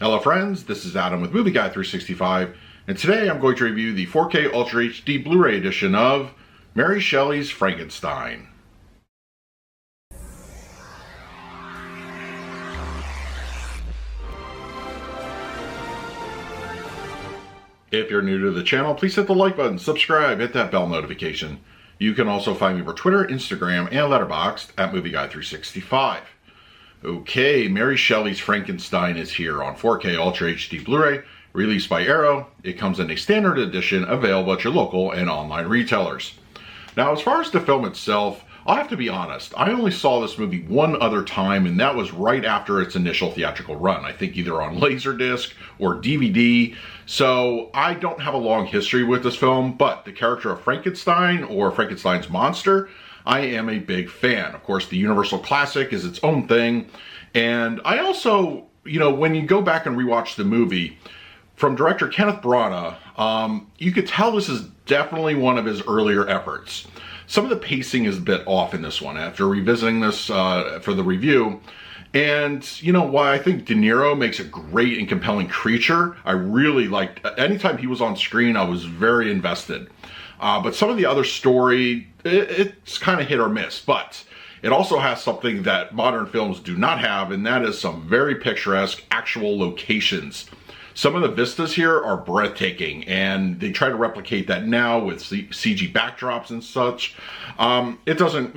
Hello friends, this is Adam with Movie Guy 365, and today I'm going to review the 4K Ultra HD Blu-ray edition of Mary Shelley's Frankenstein. If you're new to the channel, please hit the like button, subscribe, hit that bell notification. You can also find me for Twitter, Instagram, and Letterboxd at Movie Guy 365. Okay, Mary Shelley's Frankenstein is here on 4K Ultra HD Blu-ray, released by Arrow. It comes in a standard edition available at your local and online retailers. Now, as far as the film itself, I'll have to be honest, I only saw this movie one other time, and that was right after its initial theatrical run. I think either on Laserdisc or DVD, so I don't have a long history with this film, but the character of Frankenstein, or Frankenstein's monster, I am a big fan. Of course, the Universal classic is its own thing, and I also, when you go back and rewatch the movie, from director Kenneth Branagh, you could tell this is definitely one of his earlier efforts. Some of the pacing is a bit off in this one after revisiting this for the review. And, while I think De Niro makes a great and compelling creature, I really liked, anytime he was on screen, I was very invested. But some of the other story, it's kind of hit or miss, but it also has something that modern films do not have, and that is some very picturesque actual locations. Some of the vistas here are breathtaking, and they try to replicate that now with CG backdrops and such. It doesn't,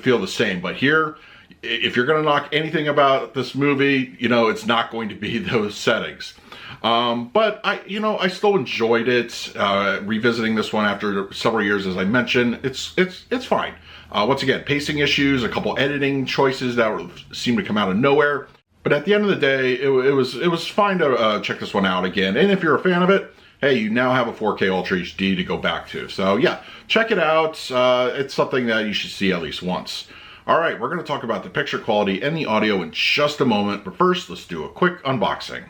feel the same, but here, if you're going to knock anything about this movie, it's not going to be those settings. But I still enjoyed it. Revisiting this one after several years, as I mentioned, it's fine. Once again, pacing issues, a couple editing choices that seem to come out of nowhere. But at the end of the day, it was fine to check this one out again. And if you're a fan of it, hey, you now have a 4K Ultra HD to go back to. So yeah, check it out. It's something that you should see at least once. All right, we're going to talk about the picture quality and the audio in just a moment. But first, let's do a quick unboxing.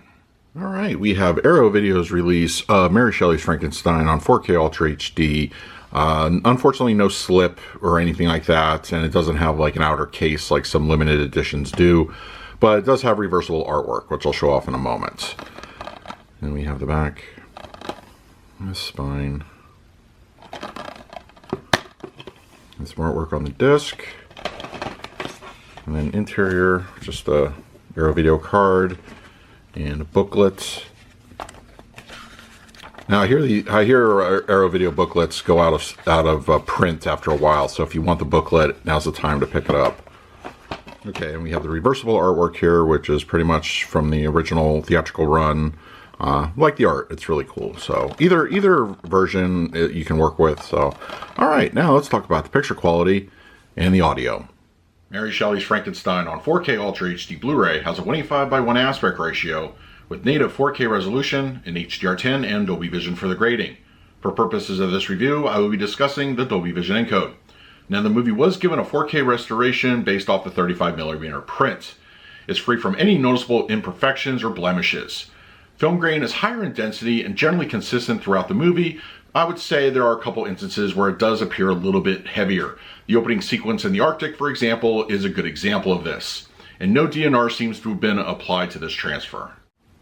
All right, we have Arrow Video's release of Mary Shelley's Frankenstein on 4K Ultra HD. Unfortunately, no slip or anything like that, and it doesn't have like an outer case like some limited editions do. But it does have reversible artwork, which I'll show off in a moment. And we have the back, the spine, and some artwork on the disc. And then interior, just a Arrow Video card and a booklet. Now I hear Arrow Video booklets go out of print after a while, so if you want the booklet, now's the time to pick it up. Okay, and we have the reversible artwork here, which is pretty much from the original theatrical run. Like the art, it's really cool. So either version you can work with. So, all right, now let's talk about the picture quality and the audio. Mary Shelley's Frankenstein on 4K Ultra HD Blu-ray has a 1:5:1 aspect ratio with native 4K resolution in HDR10 and Dolby Vision for the grading. For purposes of this review, I will be discussing the Dolby Vision encode. Now, the movie was given a 4K restoration based off the 35mm print. It's free from any noticeable imperfections or blemishes. Film grain is higher in density and generally consistent throughout the movie. I would say there are a couple instances where it does appear a little bit heavier. The opening sequence in the Arctic, for example, is a good example of this. And no DNR seems to have been applied to this transfer.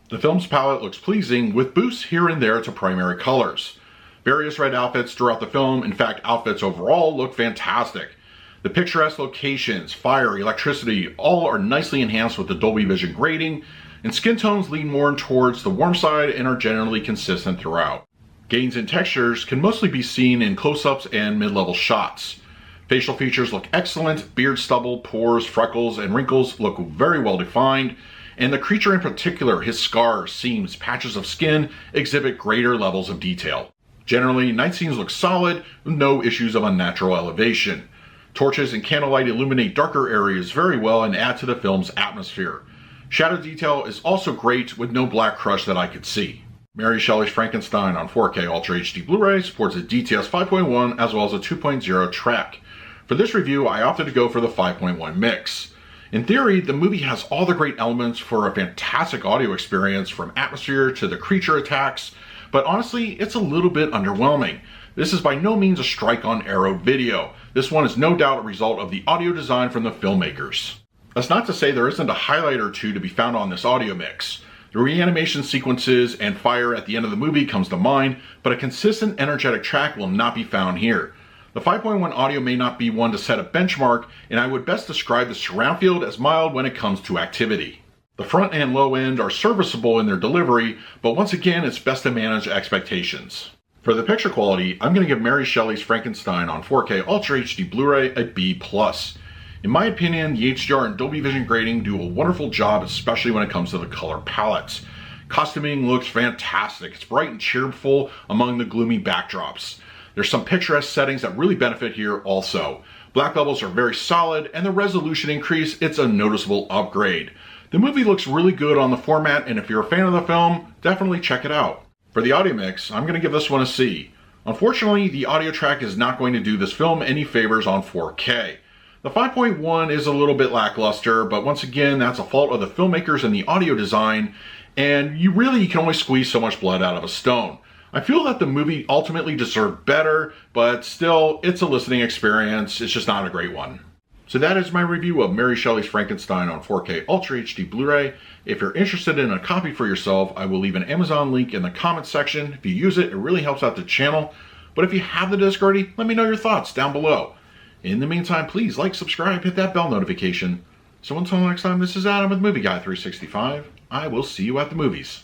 The film's palette looks pleasing with boosts here and there to primary colors. Various red outfits throughout the film, in fact outfits overall, look fantastic. The picturesque locations, fire, electricity, all are nicely enhanced with the Dolby Vision grading, and skin tones lean more towards the warm side and are generally consistent throughout. Gains in textures can mostly be seen in close-ups and mid-level shots. Facial features look excellent, beard stubble, pores, freckles, and wrinkles look very well defined, and the creature in particular, his scars, seams, patches of skin, exhibit greater levels of detail. Generally, night scenes look solid, with no issues of unnatural elevation. Torches and candlelight illuminate darker areas very well and add to the film's atmosphere. Shadow detail is also great, with no black crush that I could see. Mary Shelley's Frankenstein on 4K Ultra HD Blu-ray supports a DTS 5.1 as well as a 2.0 track. For this review, I opted to go for the 5.1 mix. In theory, the movie has all the great elements for a fantastic audio experience, from atmosphere to the creature attacks, but honestly, it's a little bit underwhelming. This is by no means a strike on Arrow Video. This one is no doubt a result of the audio design from the filmmakers. That's not to say there isn't a highlight or two to be found on this audio mix. The reanimation sequences and fire at the end of the movie comes to mind, but a consistent energetic track will not be found here. The 5.1 audio may not be one to set a benchmark, and I would best describe the surround field as mild when it comes to activity. The front and low end are serviceable in their delivery, but once again, it's best to manage expectations. For the picture quality, I'm going to give Mary Shelley's Frankenstein on 4K Ultra HD Blu-ray a B+. In my opinion, the HDR and Dolby Vision grading do a wonderful job, especially when it comes to the color palettes. Costuming looks fantastic. It's bright and cheerful among the gloomy backdrops. There's some picturesque settings that really benefit here also. Black levels are very solid, and the resolution increase, it's a noticeable upgrade. The movie looks really good on the format, and if you're a fan of the film, definitely check it out. For the audio mix, I'm going to give this one a C. Unfortunately, the audio track is not going to do this film any favors on 4K. The 5.1 is a little bit lackluster, but once again, that's a fault of the filmmakers and the audio design, and you can only squeeze so much blood out of a stone. I feel that the movie ultimately deserved better, but still, it's a listening experience. It's just not a great one. So that is my review of Mary Shelley's Frankenstein on 4K Ultra HD Blu-ray. If you're interested in a copy for yourself, I will leave an Amazon link in the comments section. If you use it, it really helps out the channel. But if you have the disc already, let me know your thoughts down below. In the meantime, please like, subscribe, hit that bell notification. So until next time, this is Adam with Movie Guy 365. I will see you at the movies.